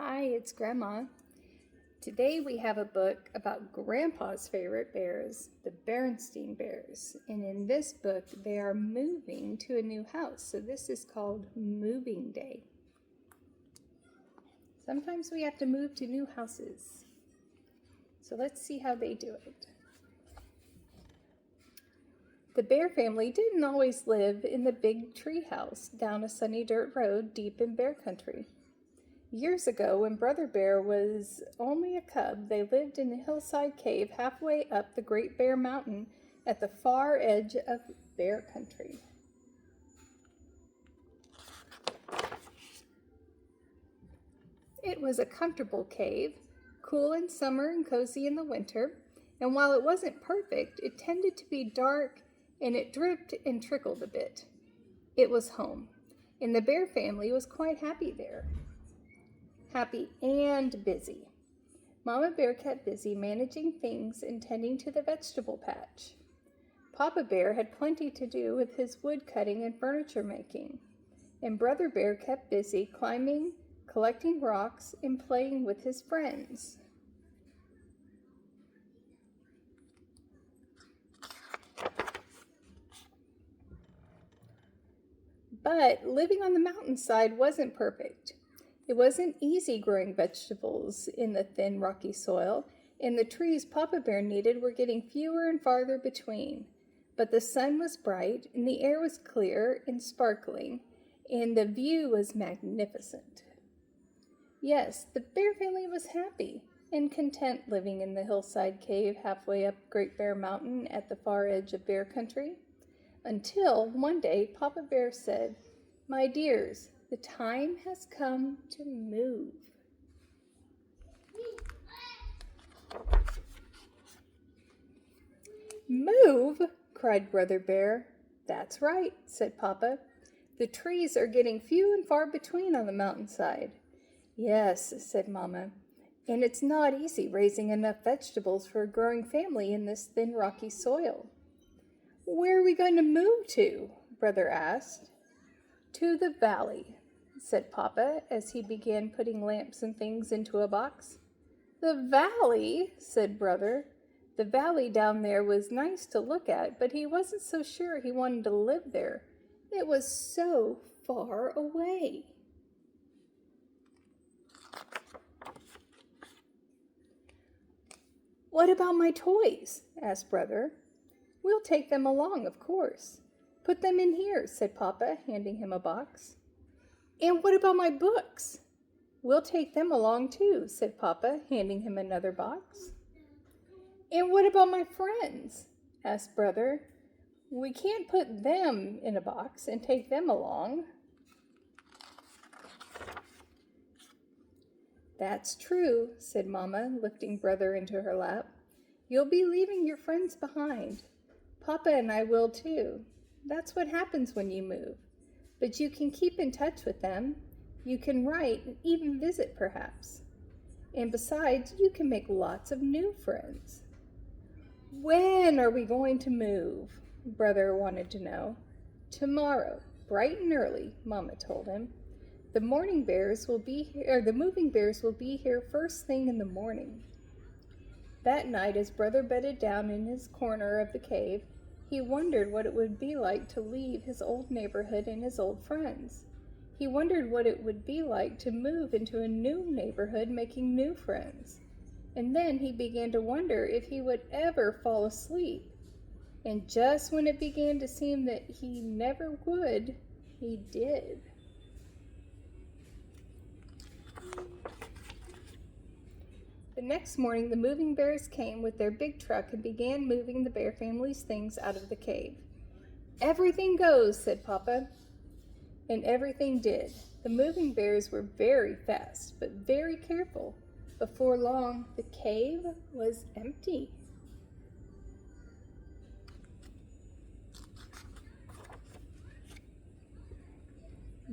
Hi, it's Grandma. Today we have a book about Grandpa's favorite bears, the Berenstain Bears. And in this book, they are moving to a new house. So this is called Moving Day. Sometimes we have to move to new houses. So let's see how they do it. The bear family didn't always live in the big tree house down a sunny dirt road deep in bear country. Years ago, when Brother Bear was only a cub, they lived in a hillside cave halfway up the Great Bear Mountain at the far edge of bear country. It was a comfortable cave, cool in summer and cozy in the winter, and while it wasn't perfect, it tended to be dark and it dripped and trickled a bit. It was home, and the bear family was quite happy there. Happy and busy. Mama Bear kept busy managing things and tending to the vegetable patch. Papa Bear had plenty to do with his wood cutting and furniture making, and Brother Bear kept busy climbing, collecting rocks, and playing with his friends. But living on the mountainside wasn't perfect. It wasn't easy growing vegetables in the thin, rocky soil, and the trees Papa Bear needed were getting fewer and farther between. But the sun was bright, and the air was clear and sparkling, and the view was magnificent. Yes, the bear family was happy and content living in the hillside cave halfway up Great Bear Mountain at the far edge of bear country. Until one day Papa Bear said, "My dears, the time has come to move." "Move?" cried Brother Bear. "That's right," said Papa. "The trees are getting few and far between on the mountainside." "Yes," said Mama, "and it's not easy raising enough vegetables for a growing family in this thin, rocky soil." "Where are we going to move to?" Brother asked. "To the valley," said Papa as he began putting lamps and things into a box. "The valley?" said Brother. The valley down there was nice to look at, but he wasn't so sure he wanted to live there. It was so far away. "What about my toys?" asked Brother. "We'll take them along, of course." "Put them in here," said Papa, handing him a box. "And what about my books?" "We'll take them along too," said Papa, handing him another box. "And what about my friends?" asked Brother. "We can't put them in a box and take them along." "That's true," said Mama, lifting Brother into her lap. "You'll be leaving your friends behind. Papa and I will too. That's what happens when you move. But you can keep in touch with them. You can write and even visit perhaps. And besides, you can make lots of new friends." "When are we going to move?" Brother wanted to know. "Tomorrow, bright and early," Mama told him. The moving bears will be here first thing in the morning." That night, as Brother bedded down in his corner of the cave, he wondered what it would be like to leave his old neighborhood and his old friends. He wondered what it would be like to move into a new neighborhood, making new friends. And then he began to wonder if he would ever fall asleep. And just when it began to seem that he never would, he did. The next morning, the moving bears came with their big truck and began moving the bear family's things out of the cave. "Everything goes," said Papa. And everything did. The moving bears were very fast, but very careful. Before long, the cave was empty.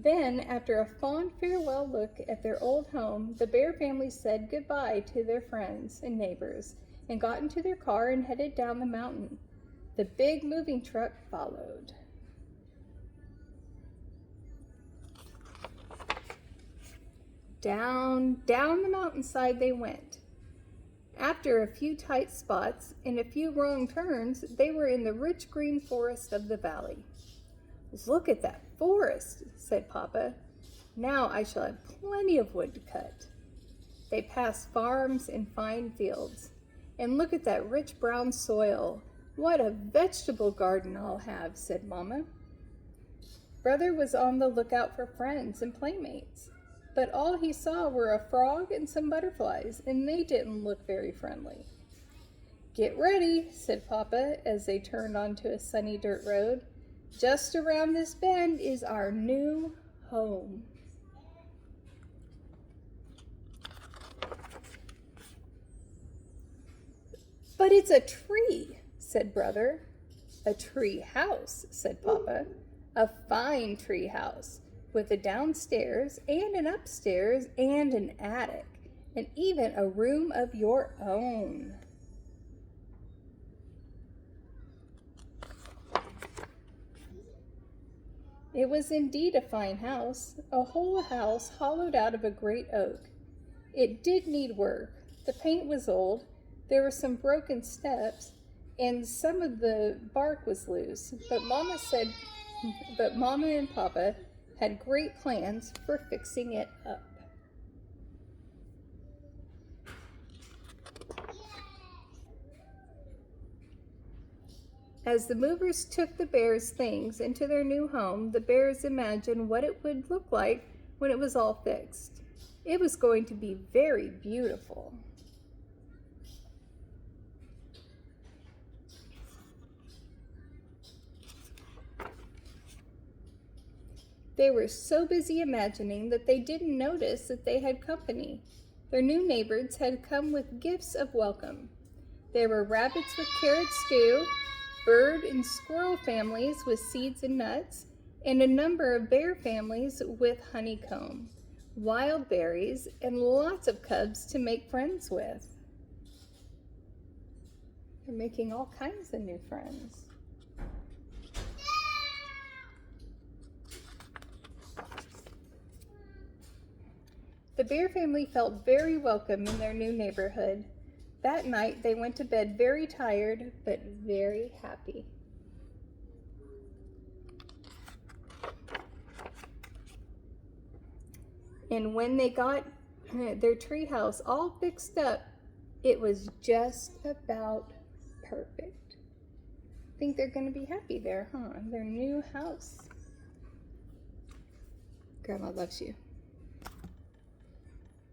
Then, after a fond farewell look at their old home, the bear family said goodbye to their friends and neighbors and got into their car and headed down the mountain. The big moving truck followed. Down, down the mountainside they went. After a few tight spots and a few wrong turns, they were in the rich green forest of the valley. "Look at that forest," said Papa. "Now I shall have plenty of wood to cut." They passed farms and fine fields. "And look at that rich brown soil. What a vegetable garden I'll have," said Mama. Brother was on the lookout for friends and playmates, but all he saw were a frog and some butterflies, and they didn't look very friendly. "Get ready," said Papa as they turned onto a sunny dirt road. "Just around this bend is our new home." "But it's a tree," said Brother. "A tree house," said Papa. "A fine tree house, with a downstairs and an upstairs and an attic, and even a room of your own." It was indeed a fine house, a whole house hollowed out of a great oak. It did need work. The paint was old, there were some broken steps, and some of the bark was loose, but Mama and Papa had great plans for fixing it up. As the movers took the bears' things into their new home, the bears imagined what it would look like when it was all fixed. It was going to be very beautiful. They were so busy imagining that they didn't notice that they had company. Their new neighbors had come with gifts of welcome. There were rabbits with carrot stew, bird and squirrel families with seeds and nuts, and a number of bear families with honeycomb, wild berries, and lots of cubs to make friends with. They're making all kinds of new friends. The bear family felt very welcome in their new neighborhood. That night they went to bed very tired, but very happy. And when they got their treehouse all fixed up, it was just about perfect. I think they're going to be happy there, huh? Their new house. Grandma loves you.